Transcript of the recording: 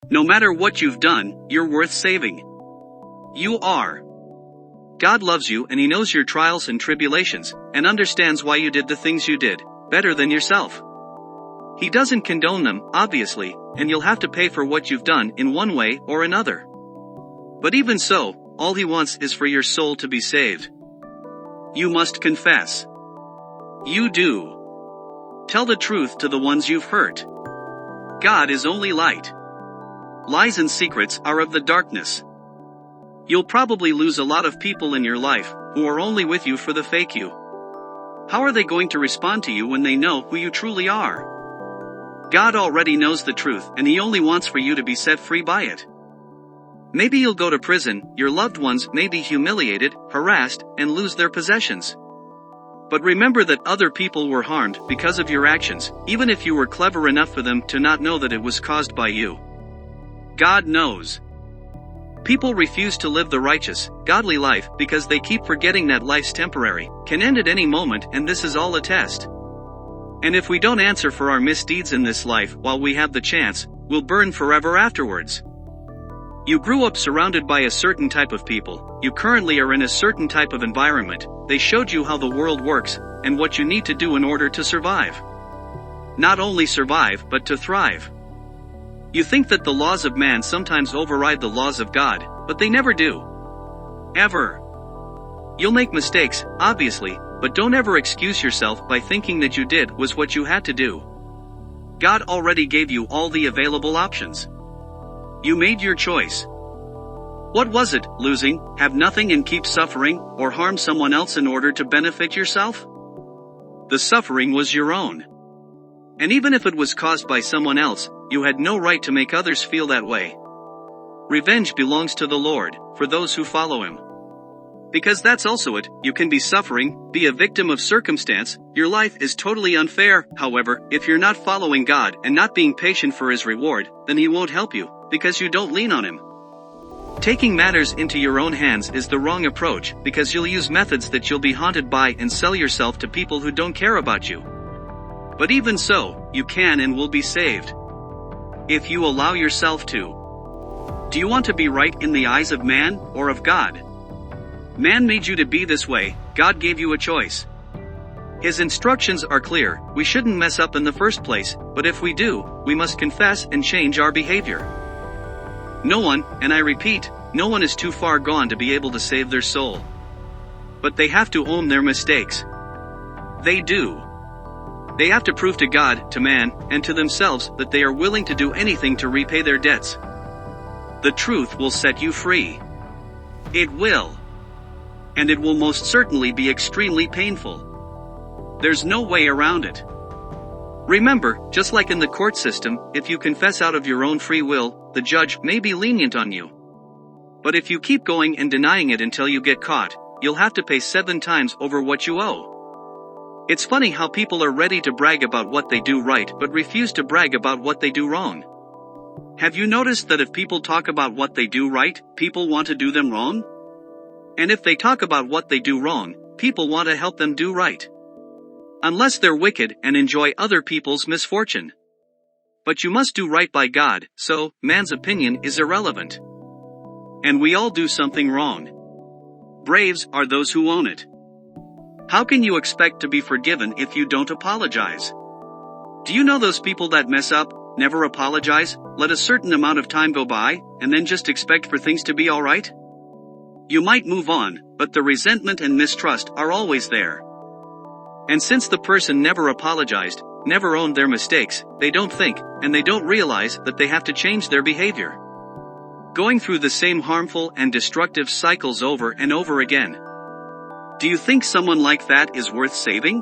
No matter what you've done, you're worth saving. You are. God loves you and He knows your trials and tribulations, and understands why you did the things you did, better than yourself. He doesn't condone them, obviously, and you'll have to pay for what you've done in one way or another. But even so, all He wants is for your soul to be saved. You must confess. You do. Tell the truth to the ones you've hurt. God is only light. Lies and secrets are of the darkness. You'll probably lose a lot of people in your life who are only with you for the fake you. How are they going to respond to you when they know who you truly are? God already knows the truth and He only wants for you to be set free by it. Maybe you'll go to prison, your loved ones may be humiliated, harassed, and lose their possessions. But remember that other people were harmed because of your actions, even if you were clever enough for them to not know that it was caused by you. God knows. People refuse to live the righteous, godly life because they keep forgetting that life's temporary, can end at any moment, and this is all a test. And if we don't answer for our misdeeds in this life while we have the chance, we'll burn forever afterwards. You grew up surrounded by a certain type of people, you currently are in a certain type of environment, they showed you how the world works, and what you need to do in order to survive. Not only survive, but to thrive. You think that the laws of man sometimes override the laws of God, but they never do. Ever. You'll make mistakes, obviously, but don't ever excuse yourself by thinking that you did was what you had to do. God already gave you all the available options. You made your choice. What was it, losing, have nothing and keep suffering, or harm someone else in order to benefit yourself? The suffering was your own. And even if it was caused by someone else, you had no right to make others feel that way. Revenge belongs to the Lord, for those who follow Him. Because that's also it, you can be suffering, be a victim of circumstance, your life is totally unfair. However, if you're not following God and not being patient for His reward, then He won't help you, because you don't lean on Him. Taking matters into your own hands is the wrong approach, because you'll use methods that you'll be haunted by and sell yourself to people who don't care about you. But even so, you can and will be saved. If you allow yourself to. Do you want to be right in the eyes of man, or of God? Man made you to be this way, God gave you a choice. His instructions are clear, we shouldn't mess up in the first place, but if we do, we must confess and change our behavior. No one, and I repeat, no one is too far gone to be able to save their soul. But they have to own their mistakes. They do. They have to prove to God, to man, and to themselves that they are willing to do anything to repay their debts. The truth will set you free. It will. And it will most certainly be extremely painful. There's no way around it. Remember, just like in the court system, if you confess out of your own free will, the judge may be lenient on you. But if you keep going and denying it until you get caught, you'll have to pay 7 times over what you owe. It's funny how people are ready to brag about what they do right but refuse to brag about what they do wrong. Have you noticed that if people talk about what they do right, people want to do them wrong? And if they talk about what they do wrong, people want to help them do right. Unless they're wicked and enjoy other people's misfortune. But you must do right by God, so man's opinion is irrelevant. And we all do something wrong. Braves are those who own it. How can you expect to be forgiven if you don't apologize? Do you know those people that mess up, never apologize, let a certain amount of time go by, and then just expect for things to be alright? You might move on, but the resentment and mistrust are always there. And since the person never apologized, never owned their mistakes, they don't think, and they don't realize that they have to change their behavior. Going through the same harmful and destructive cycles over and over again. Do you think someone like that is worth saving?